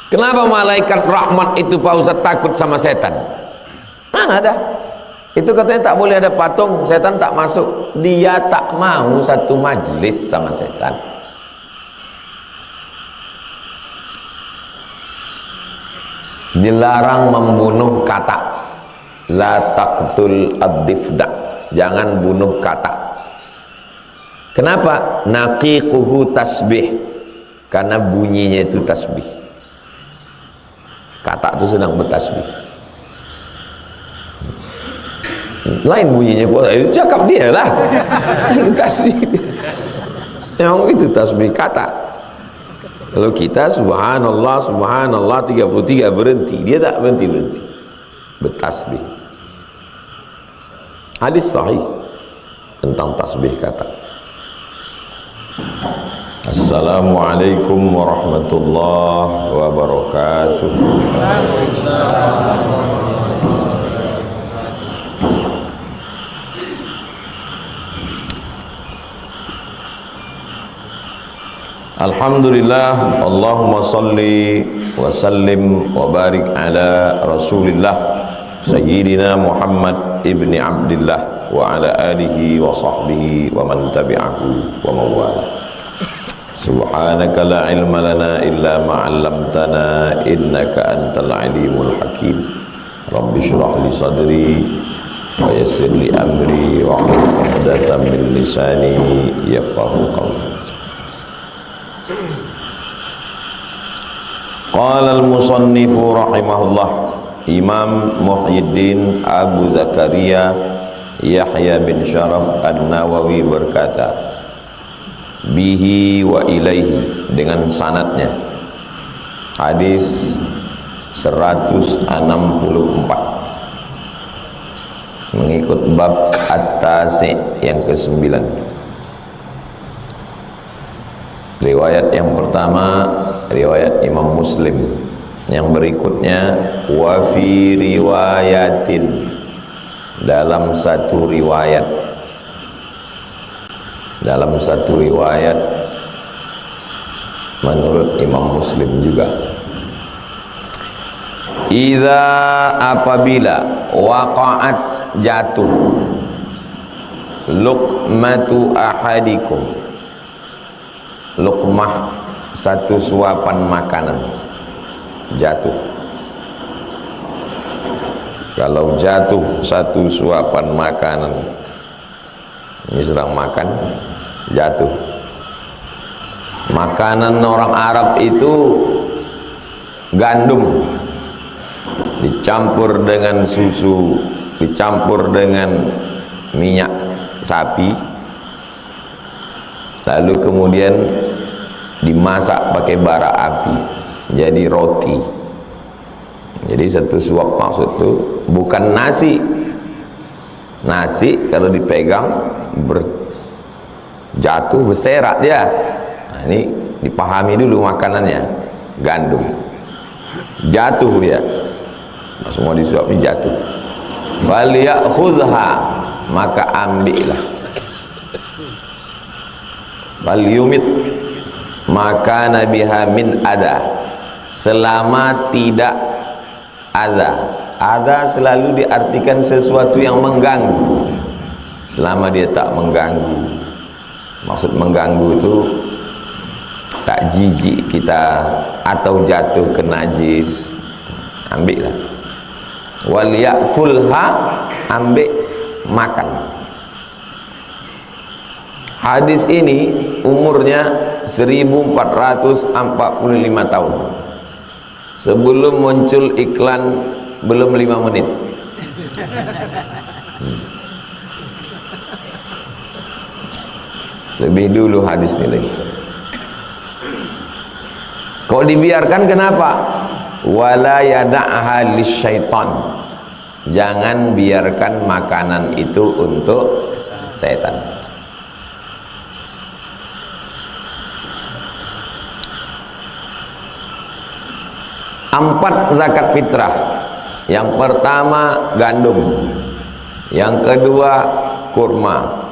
Kenapa malaikat rahmat itu Pak Ustaz takut sama setan? Mana ada? Itu katanya tak boleh ada patung, setan tak masuk. Dia tak mau satu majlis sama setan. Dilarang membunuh katak. La taqtul ad-difda. Jangan bunuh katak. Kenapa? Naqiquhu tasbih. Karena bunyinya itu tasbih. Katak itu sedang bertasbih. Lain bunyinya puasa, itu cakap dia lah. Tasbih. Yang itu tasbih katak. Kalau kita subhanallah subhanallah 33 berhenti, dia tak berhenti bertasbih. Hadis sahih tentang tasbih katak. Assalamualaikum warahmatullahi wabarakatuh. Alhamdulillah, Allahumma salli wa sallim wa barik ala Rasulillah Sayyidina Muhammad ibni Abdillah wa ala alihi wa sahbihi wa man tabi'ahu wa mawala. Subhanaka la ilma lana illa ma 'allamtana innaka antal alimul hakim. Rabbi shrah li sadri wa yassir li amri wa hlul 'uqdatam min lisani yafqahu qawli. Qala al-musannifu rahimahullah, Imam Muhyiddin Abu Zakaria Yahya bin Syaraf An-Nawawi berkata, bihi wa ilaihi, dengan sanadnya, hadis 164 mengikut bab at-tasi yang ke-9. Riwayat yang pertama riwayat Imam Muslim, yang berikutnya wa fi riwayatin, dalam satu riwayat menurut Imam Muslim juga. Idza, apabila waqa'at, jatuh, luqmatu ahadikum, luqmah, satu suapan makanan, jatuh. Kalau jatuh satu suapan makanan, ini sedang makan, jatuh. Makanan orang Arab itu gandum dicampur dengan susu, dicampur dengan minyak sapi, lalu kemudian dimasak pakai bara api jadi roti. Jadi satu suap maksud itu bukan nasi. Nasi kalau dipegang jatuh berserak dia. Nah, ini dipahami dulu makanannya. Gandum jatuh dia, nah, semua disuap ini jatuh. Falyakhudha, maka ambillah. Falyumit, maka nabiha min ada, selama tidak ada. Ada selalu diartikan sesuatu yang mengganggu. Selama dia tak mengganggu, maksud mengganggu itu tak jijik kita atau jatuh ke najis, ambillah. Wal yakulha, ambil, makan. Hadis ini umurnya 1445 tahun. Sebelum muncul iklan belum 5 menit. Lebih dulu hadis ini lagi. Kok dibiarkan, kenapa? Wala yada'ha lisyaitan, jangan biarkan makanan itu untuk setan. Empat zakat fitrah. Yang pertama gandum, yang kedua kurma,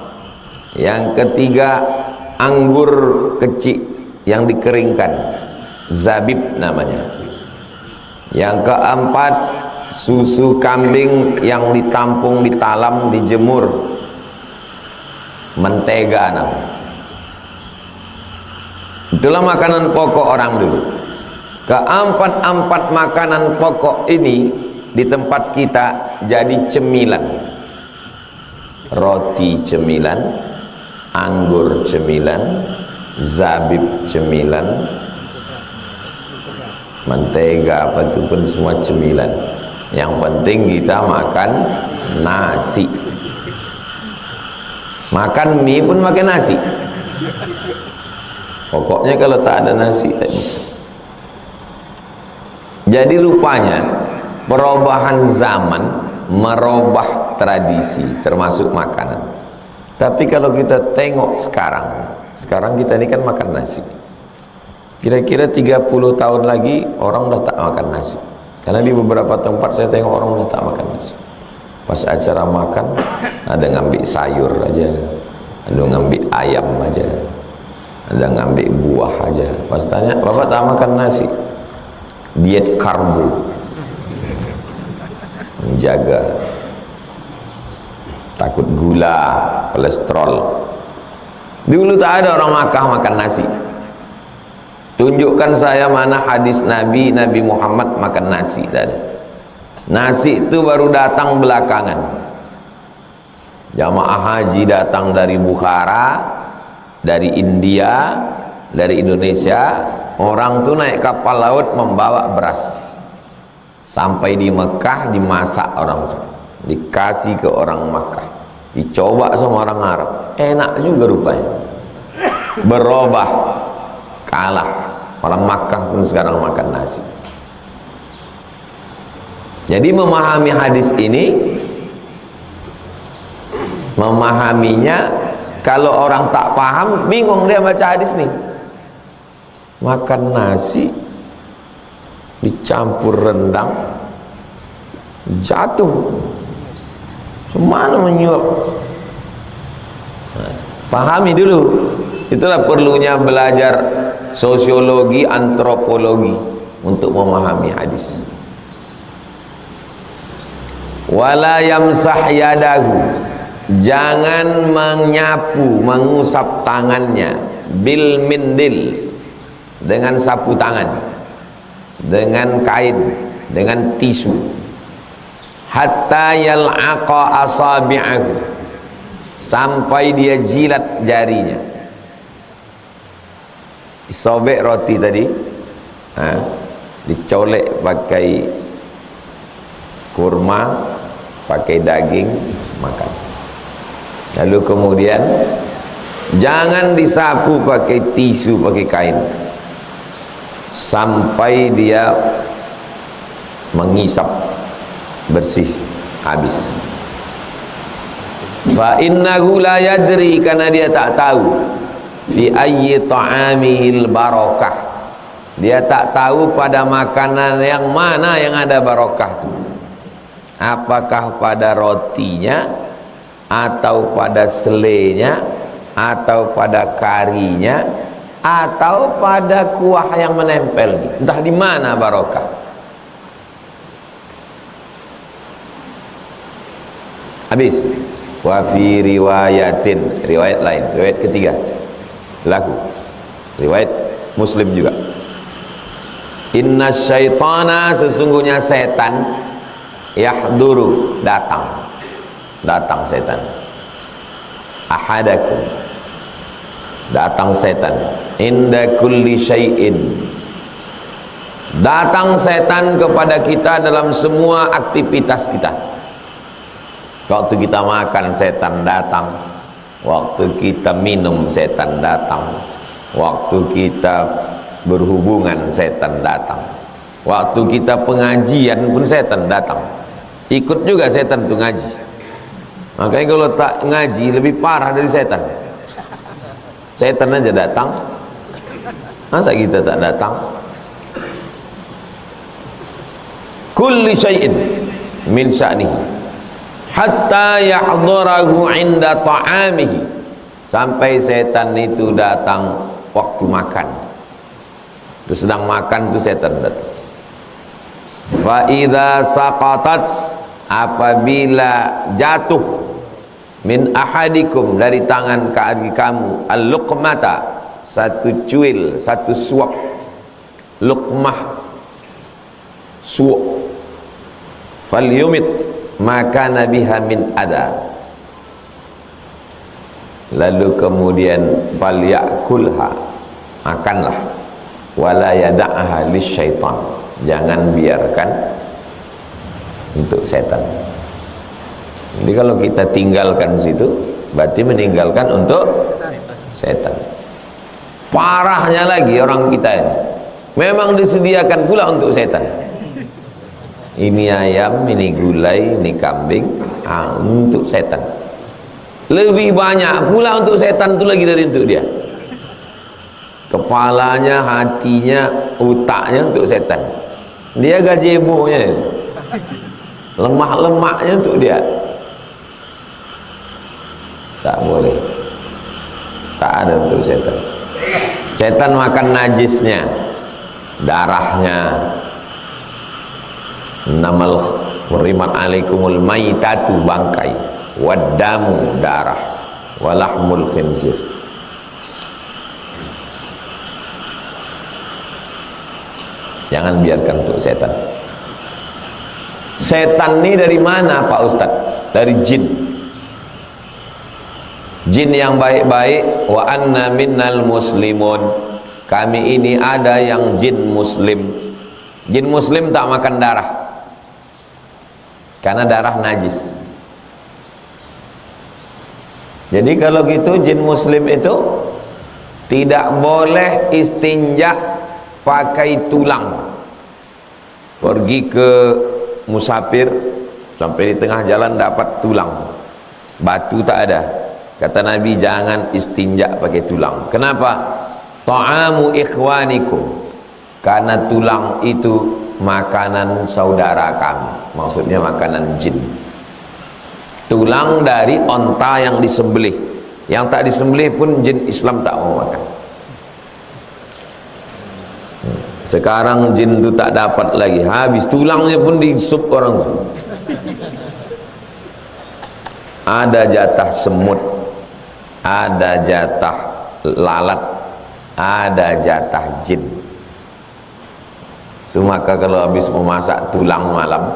yang ketiga anggur kecil yang dikeringkan, zabib namanya. Yang keempat, susu kambing yang ditampung, ditalam, dijemur, mentega namanya. Itulah makanan pokok orang dulu. Keempat makanan pokok ini di tempat kita jadi cemilan. Roti cemilan, anggur cemilan, zabib cemilan, mentega, apa itu pun semua cemilan. Yang penting kita makan nasi. Makan mie pun makan nasi. Pokoknya kalau tak ada nasi tak bisa. Jadi rupanya perubahan zaman merubah tradisi termasuk makanan. Tapi kalau kita tengok sekarang kita ini kan makan nasi. Kira-kira 30 tahun lagi orang udah tak makan nasi. Karena di beberapa tempat saya tengok orang udah tak makan nasi. Pas acara makan ada ngambil sayur aja, ada ngambil ayam aja, ada ngambil buah aja. Pas tanya, "Bapak tak makan nasi?" Diet karbo, menjaga, takut gula, kolesterol. Dulu tak ada orang Makkah makan nasi. Tunjukkan saya mana hadis Nabi Muhammad makan nasi. Tak ada. Nasi itu baru datang belakangan. Jamaah haji datang dari Bukhara, dari India, dari Indonesia. Orang tuh naik kapal laut membawa beras. Sampai di Mekah dimasak orang tuh, dikasih ke orang Mekah, dicoba sama orang Arab, enak juga rupanya. Berubah, kalah. Orang Makkah pun sekarang makan nasi. Jadi memahami hadis ini, memahaminya, kalau orang tak paham bingung dia baca hadis nih. Makan nasi dicampur rendang, jatuh semana menyuap. Pahami dulu. Itulah perlunya belajar sosiologi, antropologi untuk memahami hadis. Wala yamsah yadahu, jangan menyapu, mengusap tangannya, bil mindil, dengan sapu tangan, dengan kain, dengan tisu, hatta yal'aqa asabi'ahu, sampai dia jilat jarinya. Sobek roti tadi, dicolek pakai kurma, pakai daging, makan. Lalu kemudian jangan disapu pakai tisu, pakai kain, sampai dia mengisap bersih habis. Fa innahu la yadri, karena dia tak tahu, fi ayyi ta'amihil barakah, dia tak tahu pada makanan yang mana yang ada barokah itu. Apakah pada rotinya, atau pada selenya, atau pada karinya, atau pada kuah yang menempel. Entah di mana barokah. Habis. Wa fi riwayatin, riwayat lain, riwayat ketiga, laku, riwayat Muslim juga. Inna syaitana, sesungguhnya setan, yahduru, datang setan, ahadakum, datang setan, inda kulli syai'in, datang setan kepada kita dalam semua aktivitas kita. Waktu kita makan, setan datang. Waktu kita minum, setan datang. Waktu kita berhubungan, setan datang. Waktu kita pengajian pun setan datang. Ikut juga setan itu ngaji. Makanya kalau tak ngaji lebih parah dari setan. Setan aja datang, masa kita tak datang? Kulli syai'in min sya'nihi hatta yahdurahu inda ta'amihi, sampai setan itu datang waktu makan. Itu sedang makan, itu setan datang. Fa idza saqatat, apabila jatuh, min ahadikum, dari tangan kamu, al-luqmata, satu cuil, satu suap, luqmah, suap, falyumit maka nabiha min ada, lalu kemudian falyakulha, makanlah, wala yada'aha lisyaitan, jangan biarkan untuk setan. Jadi kalau kita tinggalkan situ, berarti meninggalkan untuk setan. Parahnya lagi orang kita ini, memang disediakan pula untuk setan. Ini ayam, ini gulai, ini kambing, untuk setan. Lebih banyak pula untuk setan itu lagi dari untuk dia. Kepalanya, hatinya, otaknya untuk setan. Dia gazebo-nya, lemak-lemaknya untuk dia. Tak boleh, tak ada untuk setan. Setan makan najisnya, darahnya. Namal hurrimat alaikumul maitatu, bangkai, waddamu, darah, walahmul khinzir. Jangan biarkan untuk setan. Setan ini dari mana Pak Ustadz? Dari jin. Jin yang baik-baik. Wa anna minnal muslimun, kami ini ada yang jin muslim. Jin muslim tak makan darah, karena darah najis. Jadi kalau gitu jin muslim itu tidak boleh istinja pakai tulang. Pergi ke musafir, sampai di tengah jalan dapat tulang, batu tak ada, kata Nabi jangan istinja pakai tulang. Kenapa? Ta'amu ikhwanikum, karena tulang itu makanan saudara kami, maksudnya makanan jin. Tulang dari onta yang disembelih, yang tak disembelih pun jin Islam tak mau makan. Sekarang jin itu tak dapat lagi, habis tulangnya pun disup orang tu. Ada jatah semut, ada jatah lalat, ada jatah jin. Itu maka kalau habis memasak tulang malam,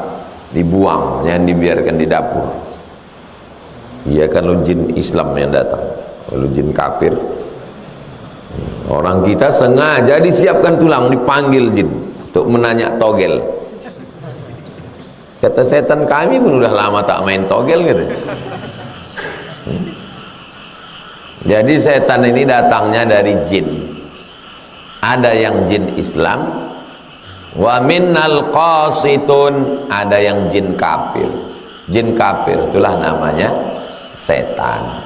dibuang, jangan dibiarkan di dapur. Iya, kalau jin Islam yang datang. Kalau jin kafir, orang kita sengaja disiapkan tulang, dipanggil jin untuk menanya togel. Kata setan, kami pun udah lama tak main togel gitu. Jadi setan ini datangnya dari jin. Ada yang jin Islam, wa minnal qasitun, ada yang jin kafir. Jin kafir itulah namanya setan.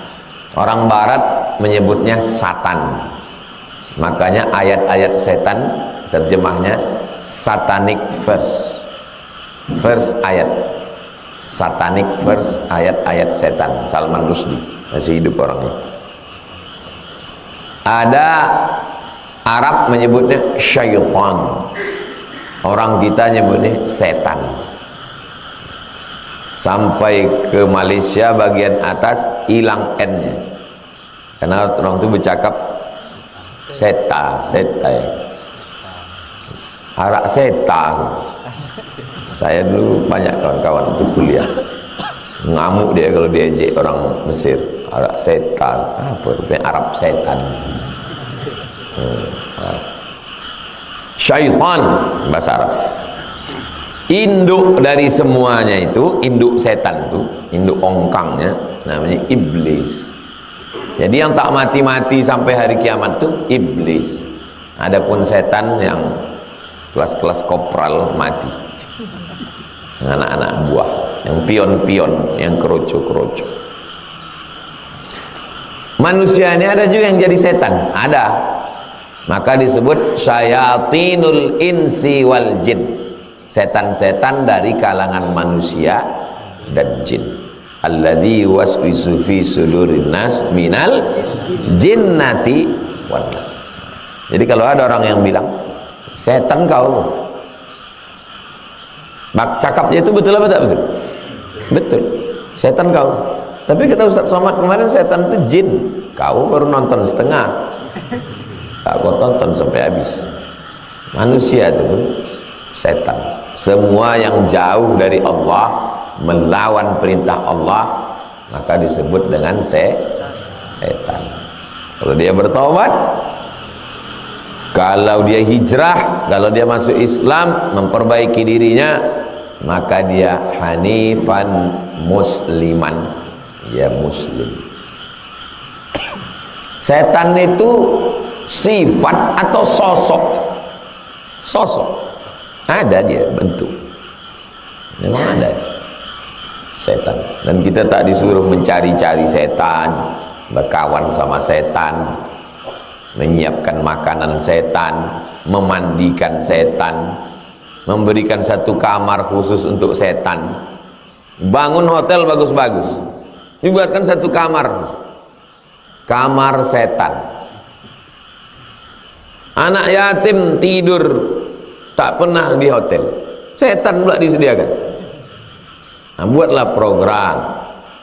Orang barat menyebutnya satan. Makanya ayat-ayat setan terjemahnya satanic verse. Verse ayat. Satanic verse, ayat-ayat setan. Salman Rushdie, masih hidup orangnya. Ada Arab menyebutnya syaitan. Orang kita nyebutnya setan. Sampai ke Malaysia bagian atas hilang N-nya, karena orang itu bercakap seta, seta ya. Arak seta. Saya dulu banyak kawan-kawan itu kuliah, ngamuk dia kalau diejek orang Mesir. Arak seta, apa rupanya Arab setan. Syaitan bahasa Arab. Induk dari semuanya itu, induk setan itu, induk ongkangnya namanya iblis. Jadi yang tak mati-mati sampai hari kiamat itu iblis. Adapun setan yang kelas-kelas kopral mati, anak-anak buah, yang pion-pion, yang keroco-keroco. Manusia ini ada juga yang jadi setan, ada. Maka disebut syayatinul insi wal jin. Setan-setan dari kalangan manusia dan jin. Alladzi waswisu fi sudurin nas minal jinnati wan nas. Jadi kalau ada orang yang bilang setan kau, Cakapnya itu betul apa tak betul? Betul. Setan kau. Tapi kata Ustaz Somad kemarin, setan itu jin. Kau baru nonton setengah. Tak kau tonton sampai habis. Manusia itu pun setan. Semua yang jauh dari Allah, melawan perintah Allah, maka disebut dengan setan. Kalau dia bertobat, kalau dia hijrah, kalau dia masuk Islam, memperbaiki dirinya, maka dia hanifan musliman, dia muslim. Setan itu sifat atau sosok? Sosok. Ada dia bentuk. Memang ada setan. Dan kita tak disuruh mencari-cari setan, berkawan sama setan, menyiapkan makanan setan, memandikan setan, memberikan satu kamar khusus untuk setan, bangun hotel bagus-bagus, dibuatkan satu kamar, kamar setan. Anak yatim tidur tak pernah di hotel, setan pula disediakan. Nah, buatlah program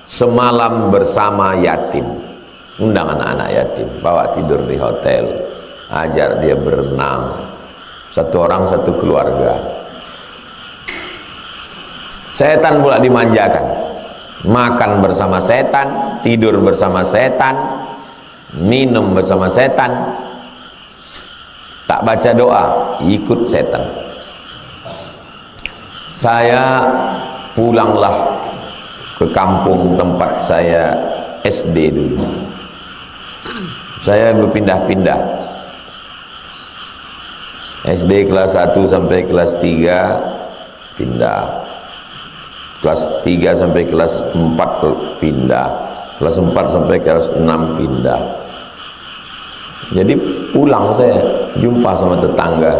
semalam bersama yatim, undang anak-anak yatim, bawa tidur di hotel, ajar dia berenang, satu orang satu keluarga. Setan pula dimanjakan, makan bersama setan, tidur bersama setan, minum bersama setan. Tak baca doa, ikut setan. Saya pulanglah ke kampung tempat saya SD dulu. Saya berpindah-pindah, SD kelas 1 sampai kelas 3 pindah, kelas 3 sampai kelas 4 pindah, kelas 4 sampai kelas 6 pindah. Jadi pulang saya jumpa sama tetangga.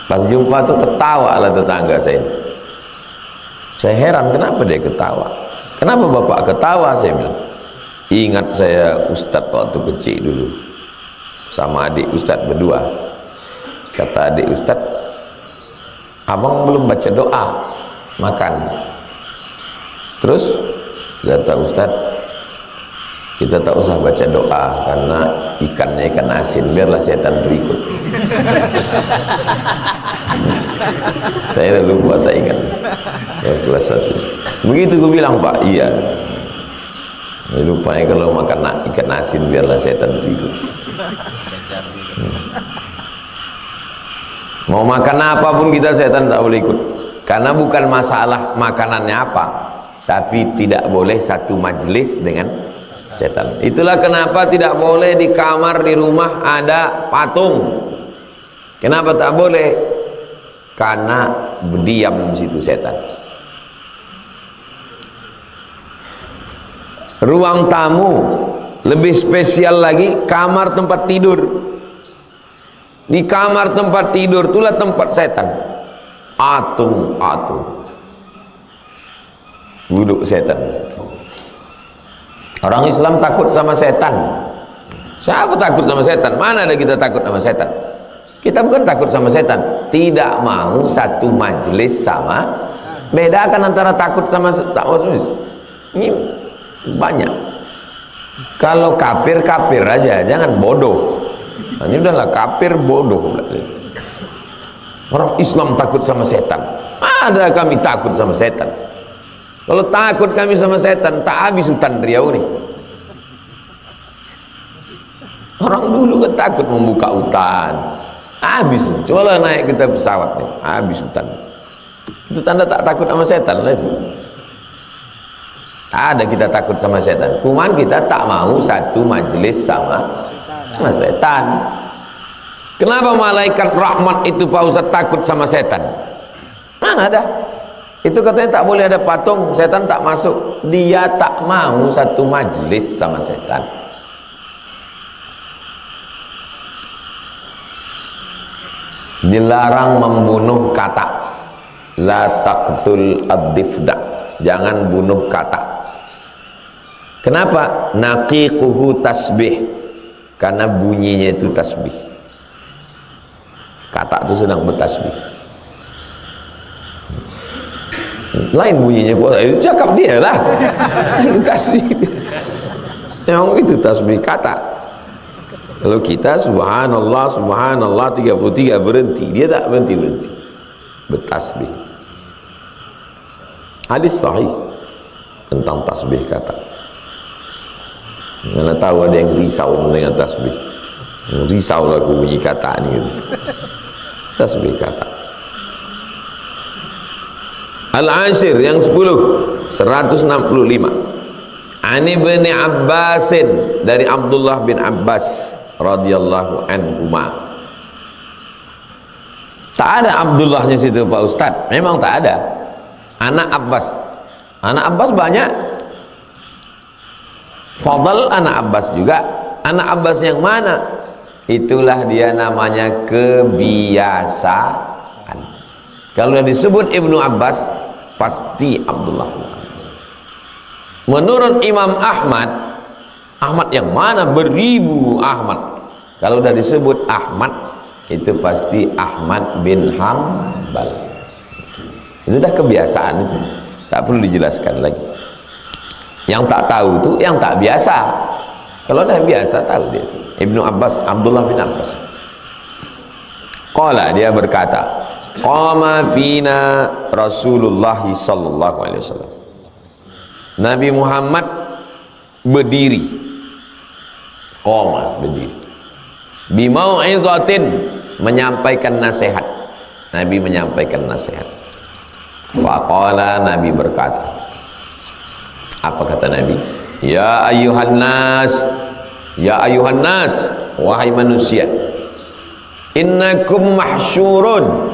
Pas jumpa tuh ketawa lah tetangga saya. Saya heran kenapa dia ketawa. Kenapa bapak ketawa, saya bilang. Ingat saya Ustadz waktu kecil dulu, sama adik Ustadz berdua. Kata adik Ustadz, abang belum baca doa makan. Terus kata Ustadz, kita tak usah baca doa karena ikannya ikan asin, biarlah setan berikut. Saya dah lupa, tak ingat. Ya, kelas 1. Begitu gue bilang, Pak, iya. Rupanya kalau makan ikan asin biarlah setan berikut. Mau makan apapun kita, setan tak boleh ikut. Karena bukan masalah makanannya apa, tapi tidak boleh satu majelis dengan setan. Itulah kenapa tidak boleh di kamar di rumah ada patung. Kenapa tak boleh? Karena berdiam di situ setan. Ruang tamu, lebih spesial lagi kamar tempat tidur. Di kamar tempat tidur itulah tempat setan. Atung duduk setan di situ. Orang Islam takut sama setan. Siapa takut sama setan? Mana ada kita takut sama setan? Kita bukan takut sama setan, tidak mau satu majelis sama. Bedakan antara takut sama tak mau. Ini banyak. Kalau kafir kafir aja, jangan bodoh. Ini udahlah kafir bodoh. Orang Islam takut sama setan. Ada kami takut sama setan. Kalau takut kami sama setan, tak habis hutan Riau nih. Orang dulu kan takut membuka hutan, habis. Coba naik kita pesawat nih, habis hutan. Itu tanda tak takut sama setan lah itu. Ada kita takut sama setan, cuman kita tak mau satu majelis sama setan. Kenapa malaikat rahmat itu Pak Ustaz takut sama setan? Mana ada? Itu katanya tak boleh ada patung, setan tak masuk. Dia tak mau satu majelis sama setan. Dilarang membunuh kata. La taqtul ad-difda. Jangan bunuh kata. Kenapa? Naqiquhu tasbih. Karena bunyinya itu tasbih. Kata itu sedang bertasbih. Lain bunyinya puasa, itu cakap dia lah. Tasbih. Memang itu tasbih kata. Kalau kita subhanallah subhanallah 33 berhenti, dia tak berhenti bertasbih. Hadis sahih tentang tasbih kata. Mana tahu ada yang risau dengan tasbih. Risau lah aku bunyi kata ni. Tasbih kata. Al-Ashir yang 165. Ani bin Abbasin, dari Abdullah bin Abbas radhiyallahu anhuma. Tak ada Abdullahnya situ Pak Ustaz. Memang tak ada. Anak Abbas. Anak Abbas banyak. Fadl anak Abbas juga. Anak Abbas yang mana? Itulah dia namanya kebiasaan. Kalau disebut Ibnu Abbas, pasti Abdullah bin Abbas. Menurut Imam Ahmad, Ahmad yang mana? Beribu Ahmad. Kalau sudah disebut Ahmad, itu pasti Ahmad bin Hanbal. Itu sudah kebiasaan itu. Tak perlu dijelaskan lagi. Yang tak tahu itu yang tak biasa. Kalau dah biasa tahu dia. Ibnu Abbas, Abdullah bin Abbas. Qala, dia berkata, qama fina Rasulullah sallallahu alaihi wasallam. Nabi Muhammad berdiri. Qama, berdiri. Bimau'izatin, menyampaikan nasihat. Nabi menyampaikan nasihat. Faqala, Nabi berkata. Apa kata Nabi? Ya ayuhan nas, ya ayuhan nas, wahai manusia, innakum mahsyurun,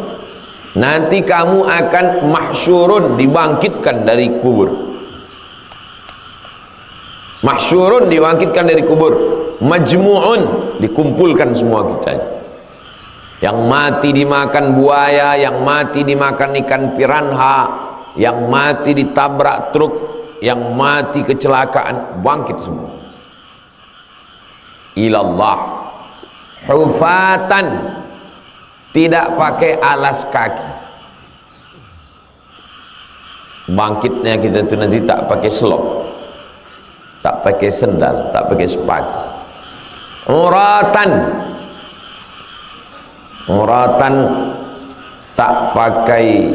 nanti kamu akan mahsyurun, dibangkitkan dari kubur. Mahsyurun, dibangkitkan dari kubur. Majmu'un, dikumpulkan semua kita. Yang mati dimakan buaya, yang mati dimakan ikan piranha, yang mati ditabrak truk, yang mati kecelakaan, bangkit semua. Ilallah hufatan, tidak pakai alas kaki. Bangkitnya kita itu nanti tak pakai selop, tak pakai sendal, tak pakai sepatu. Uratan, uratan, tak pakai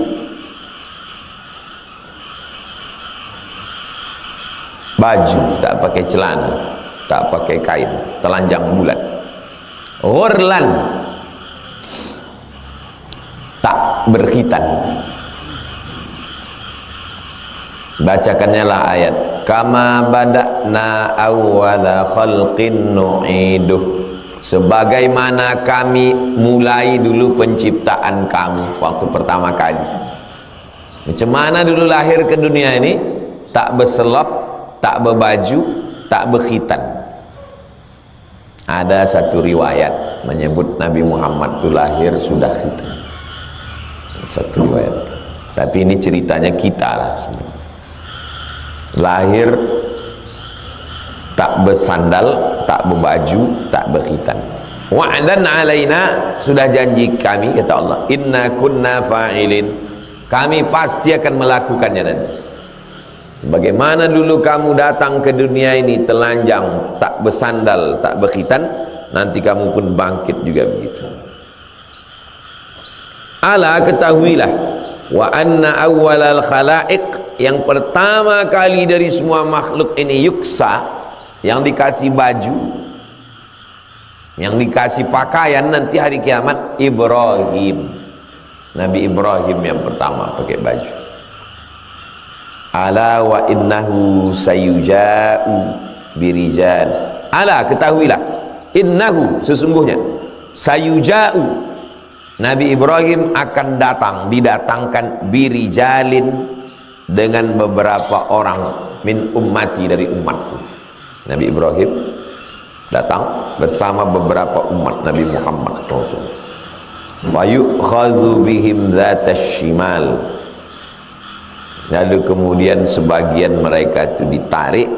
baju, tak pakai celana, tak pakai kain, telanjang bulat. Ghurlan, tak berkhitan. Bacakannya lah ayat, kama bada'na awwala khalqin nu'iduh, sebagaimana kami mulai dulu penciptaan kamu waktu pertama kali. Macam mana dulu lahir ke dunia ini? Tak berselop, tak berbaju, tak berkhitan. Ada satu riwayat menyebut Nabi Muhammad itu lahir sudah khitan. Satu riwayat. Tapi ini ceritanya kita lah. Lahir tak bersandal, tak berbaju, tak berkhitan. Wa'dan alaina, sudah janji kami, kata Allah, inna kunna fa'ilin, kami pasti akan melakukannya nanti. Bagaimana dulu kamu datang ke dunia ini telanjang, tak bersandal, tak berkhitan, nanti kamu pun bangkit juga begitu. Ala, ketahuilah, wa anna awwalal khalaiq, yang pertama kali dari semua makhluk ini, yuksa, yang dikasih baju, yang dikasih pakaian nanti hari kiamat, Ibrahim. Nabi Ibrahim yang pertama pakai baju. Ala wa innahu sayuja'u birijal. Ala, ketahuilah, innahu, sesungguhnya, sayuja'u, Nabi Ibrahim akan datang, didatangkan, birijalin, dengan beberapa orang, min ummati, dari umatku. Nabi Ibrahim datang bersama beberapa umat Nabi Muhammad SAW. Fayukhadhu bihim dhatas shimal, lalu kemudian sebagian mereka itu ditarik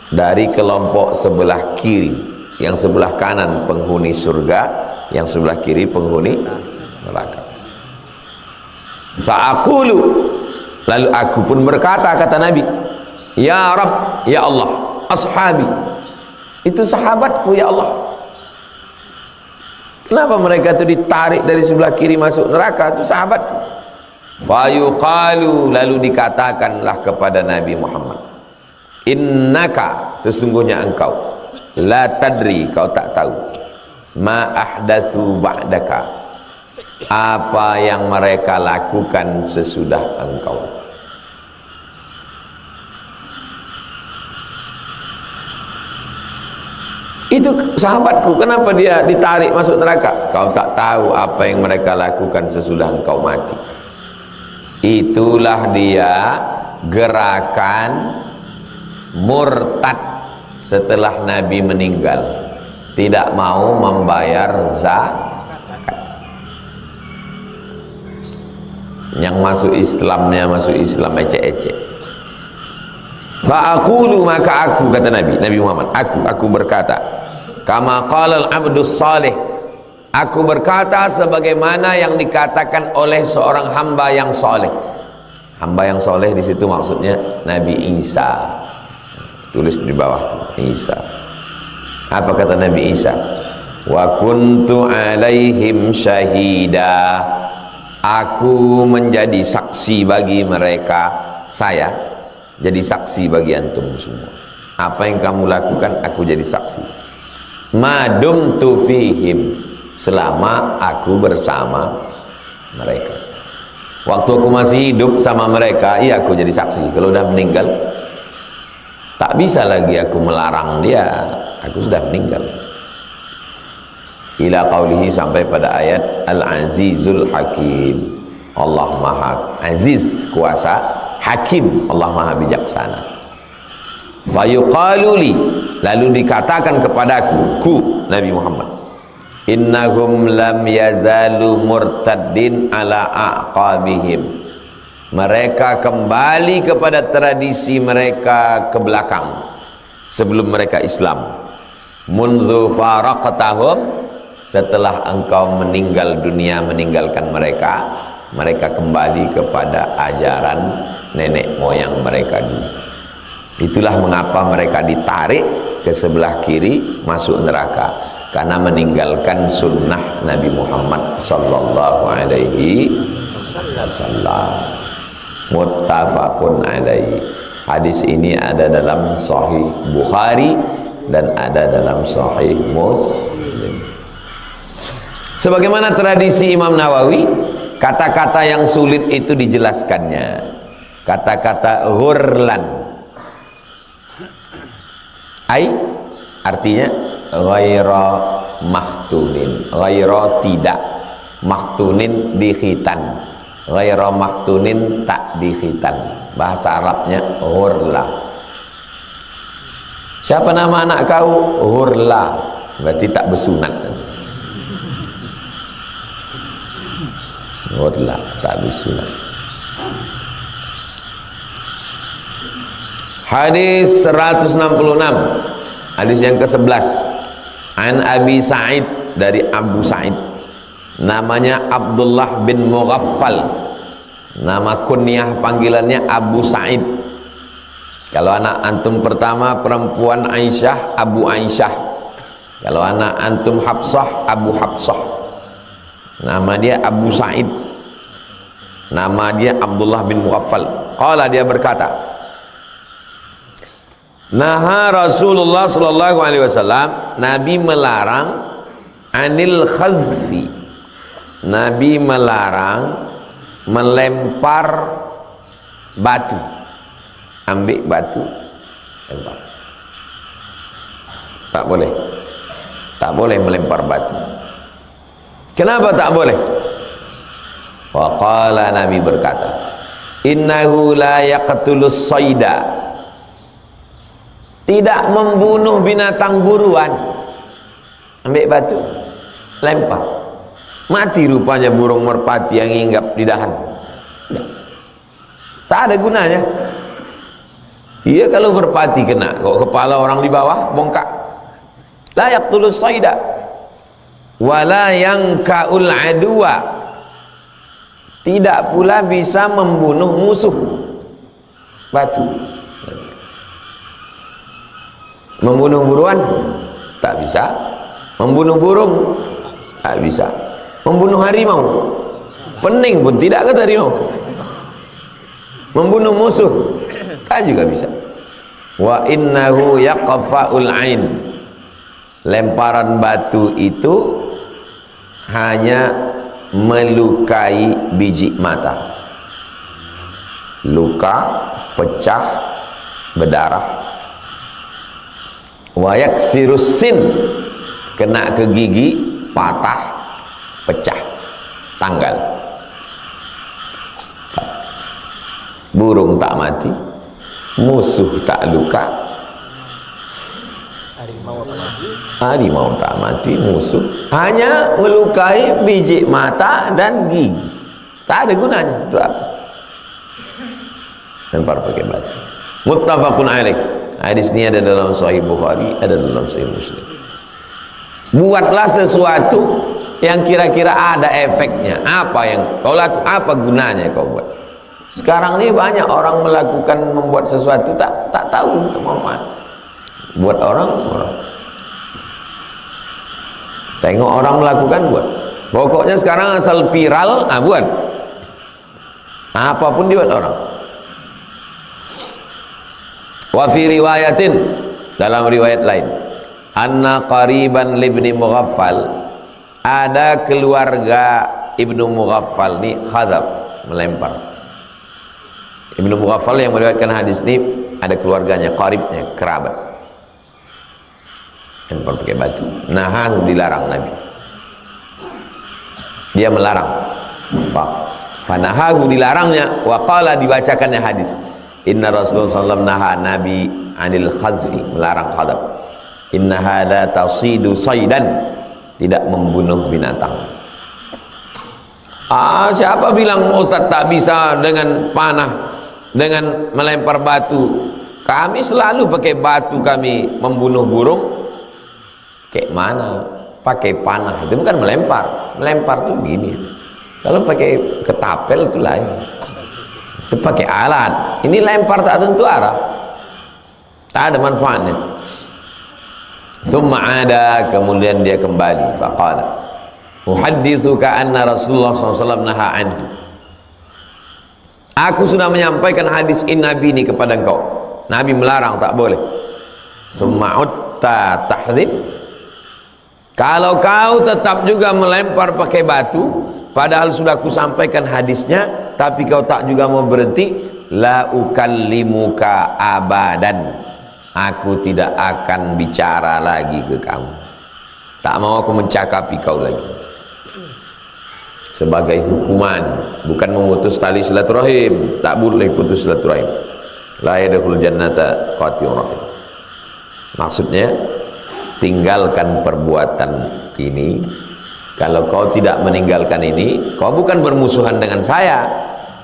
dari kelompok sebelah kiri. Yang sebelah kanan penghuni surga, yang sebelah kiri penghuni neraka. Fa'aqulu, lalu aku pun berkata, kata Nabi, ya Rabb, ya Allah, ashabi, itu sahabatku ya Allah. Kenapa mereka itu ditarik dari sebelah kiri masuk neraka? Itu sahabatku. Fayuqalu, lalu dikatakanlah kepada Nabi Muhammad, innaka, sesungguhnya engkau, la tadri, kau tak tahu, ma ahdatsu ba'daka, apa yang mereka lakukan sesudah engkau. Itu sahabatku, kenapa dia ditarik masuk neraka? Kau tak tahu apa yang mereka lakukan sesudah engkau mati. Itulah dia gerakan murtad setelah Nabi meninggal, tidak mau membayar zakat. Yang masuk Islamnya masuk Islam ecek-ecek. Fa'aqulu, maka aku, kata Nabi Muhammad, aku berkata, kama qala al-abdus salih, aku berkata sebagaimana yang dikatakan oleh seorang hamba yang soleh. Hamba yang soleh di situ maksudnya Nabi Isa. Tulis di bawah tuh, Isa. Apa kata Nabi Isa? Wa kuntu alaihim syahida, aku menjadi saksi bagi mereka, saya jadi saksi bagi antum semua. Apa yang kamu lakukan, aku jadi saksi. Madumtu fihim, selama aku bersama mereka. Waktu aku masih hidup sama mereka, iya aku jadi saksi. Kalau udah meninggal, tak bisa lagi aku melarang dia, aku sudah meninggal. Ila qaulihi, sampai pada ayat Al-Azizul Hakim, Allah Maha Aziz, kuasa, Hakim, Allah Maha bijaksana. Fayuqaluli, lalu dikatakan kepadaku, Nabi Muhammad, innahum lam yazalu murtaddin ala aqabihim, mereka kembali kepada tradisi mereka ke belakang sebelum mereka Islam. Mundu faraqtahum, setelah engkau meninggal dunia, meninggalkan mereka, mereka kembali kepada ajaran nenek moyang mereka dulu. Itulah mengapa mereka ditarik ke sebelah kiri masuk neraka, karena meninggalkan sunnah Nabi Muhammad sallallahu alaihi wasallam. Muttafaqun alaihi. Hadis ini ada dalam Sahih Bukhari dan ada dalam Sahih Muslim. Sebagaimana tradisi Imam Nawawi, kata-kata yang sulit itu dijelaskannya. Kata-kata ghurlan, artinya ghaira mahtunin, ghaira tidak, mahtunin dikhitan, ghaira mahtunin tak dikhitan. Bahasa Arabnya ghurla. Siapa nama anak kau? Ghurla, berarti tak bersunat. Ghurla, tak bersunat. Hadis 166, hadis yang ke-11, an Abi Sa'id, dari Abu Sa'id, namanya Abdullah bin Mughaffal, nama kunyah panggilannya Abu Sa'id. Kalau anak antum pertama perempuan Aisyah, Abu Aisyah. Kalau anak antum Hafsah, Abu Hafsah. Nama dia Abu Sa'id, nama dia Abdullah bin Mughaffal. Qala, dia berkata, naha Rasulullah sallallahu alaihi wasallam, Nabi melarang, anil khazfi, Nabi melarang melempar batu. Ambil batu, lempar. Tak boleh. Tak boleh melempar batu. Kenapa tak boleh? Wa qala, Nabi berkata, innahu la yaqtulus sayda, tidak membunuh binatang buruan. Ambil batu, lempar, mati rupanya burung merpati yang hinggap di dahan. Tak ada gunanya. Iya, kalau merpati kena, kok kepala orang di bawah bongkak. La yaqtulus sayda wala yankaul adwa, tidak pula bisa membunuh musuh. Batu. Membunuh buruan tak bisa. Membunuh burung tak bisa. Membunuh harimau, pening pun tidak kata harimau. Membunuh musuh tak juga bisa. Wa innahu yaqfa'ul ain. Lemparan batu itu hanya melukai biji mata. Luka, pecah, berdarah. Wa yaksirus sin, kena ke gigi, patah, pecah, tanggal. Burung tak mati, musuh tak luka, harimau tak mati, musuh hanya melukai biji mata dan gigi, tak ada gunanya. Itu apa? Lempar pakai batu. Muttafaqun alaih. Hadis ini ada dalam Sahih Bukhari, ada dalam Sahih Muslim. Buatlah sesuatu yang kira-kira ada efeknya. Apa yang kau lakukan, apa gunanya kau buat? Sekarang ini banyak orang melakukan, membuat sesuatu tak tahu untuk manfaat. Buat orang. Tengok orang melakukan, buat. Pokoknya sekarang asal viral, buat. Apapun dibuat orang. Wa fi riwayatin, dalam riwayat lain, anna qariban libni Mughaffal, ada keluarga Ibnu Mughaffal ni khadab, melempar. Ibnu Mughaffal yang meriwayatkan hadis ini ada keluarganya, qaribnya, kerabat. Lempar pakai batu. Nahang, dilarang Nabi. Dia melarang. Fanahahu, dilarangnya. Wa qala, dibacakannya hadis. Inna Rasulullah SAW naha, Nabi anil khadfi, melarang khadab. Inna hadha tasidu saydan, tidak membunuh binatang. Siapa bilang Ustaz tak bisa dengan panah, dengan melempar batu? Kami selalu pakai batu, kami membunuh burung. Kayak mana? Pakai panah, itu bukan melempar. Melempar tuh gini. Kalau pakai ketapel itu lain. Itu pakai alat. Ini lempar tak tentu arah, tak ada manfaatnya. Summa ada, kemudian dia kembali. Faqala, uhaddithuka anna Rasulullah SAW naha anhu. Aku sudah menyampaikan hadis ini Nabi ini kepada engkau. Nabi melarang, tak boleh. Summa utta tahzif. Kalau kau tetap juga melempar pakai batu, padahal sudah ku sampaikan hadisnya, tapi kau tak juga mau berhenti, la ukallimuka abadan, aku tidak akan bicara lagi ke kamu, tak mau aku mencakapi kau lagi. Sebagai hukuman, bukan memutus tali silaturahim, tak boleh putus silaturahim. La yadkhul jannata qatiu rahim. Maksudnya, tinggalkan perbuatan ini. Kalau kau tidak meninggalkan ini, kau bukan bermusuhan dengan saya,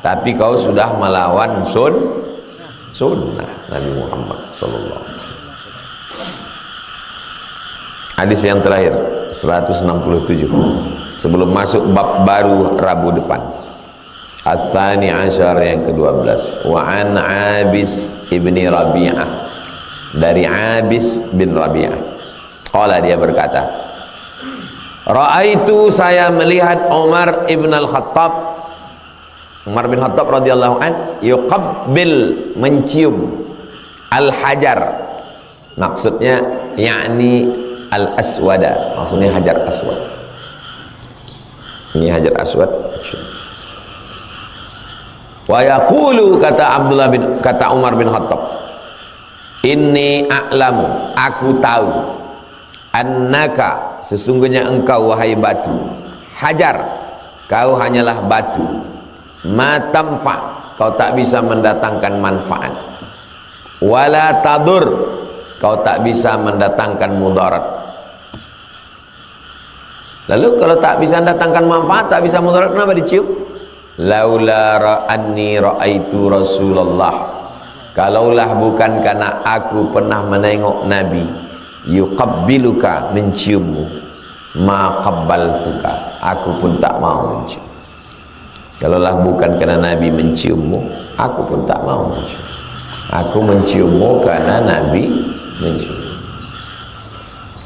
tapi kau sudah melawan sunnah Nabi Muhammad SAW. Hadis yang terakhir 167 sebelum masuk bab baru Rabu depan. Ats-tsani asyar, yang ke-12. Wa an Abis ibni Rabi'ah, dari Abis bin Rabi'ah. Qala, dia berkata, Ra'aitu, saya melihat Umar ibn al-Khattab, Umar bin Khattab radhiyallahu an, yuqabbil, mencium, al-hajar, maksudnya yakni al-aswada, maksudnya hajar aswad. Ini hajar aswad. Wa yaqulu, kata Umar bin Khattab, inni a'lamu, aku tahu, annaka, sesungguhnya engkau wahai batu, hajar, kau hanyalah batu, matamfa, kau tak bisa mendatangkan manfaat, wala tadur, kau tak bisa mendatangkan mudarat. Lalu kalau tak bisa mendatangkan manfaat, tak bisa mudarat, kenapa dicium? Laula ra'anni ra'aitu Rasulullah, kalaulah bukan karena aku pernah menengok Nabi, yuqabbiluka, menciummu, ma qabbaltuka, aku pun tak mau mencium. Kalaulah bukan karena Nabi menciummu, aku pun tak mau mencium. Aku menciummu karena Nabi mencium.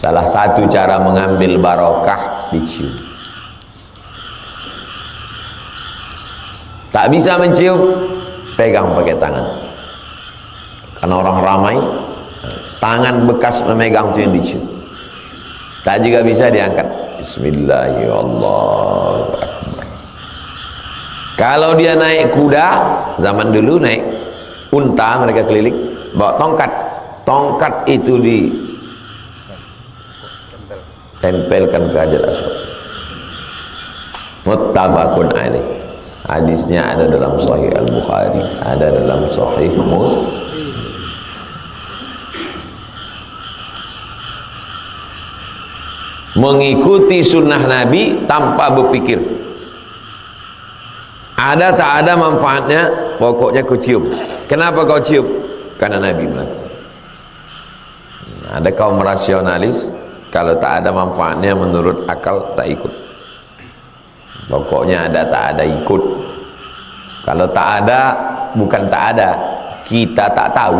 Salah satu cara mengambil barokah dicium. Tak bisa mencium, pegang pakai tangan. Karena orang ramai, tangan bekas memegang itu yang dicium. Tak juga bisa diangkat. Bismillahirrahmanirrahim. Kalau dia naik kuda, zaman dulu naik unta, mereka keliling bawa tongkat. Tongkat itu ditempelkan ke Hajar Aswad. Muttafaqun alaih. Hadisnya ada dalam Sahih Al-Bukhari, ada dalam Sahih Muslim. Mengikuti sunnah Nabi tanpa berpikir ada tak ada manfaatnya, pokoknya kau cium. Kenapa kau cium? Karena Nabi melakukan. Ada kaum rasionalis, kalau tak ada manfaatnya menurut akal tak ikut. Pokoknya ada tak ada ikut. Kalau tak ada, bukan tak ada, kita tak tahu.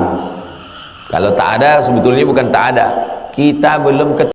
Kalau tak ada sebetulnya bukan tak ada, kita belum ketemu.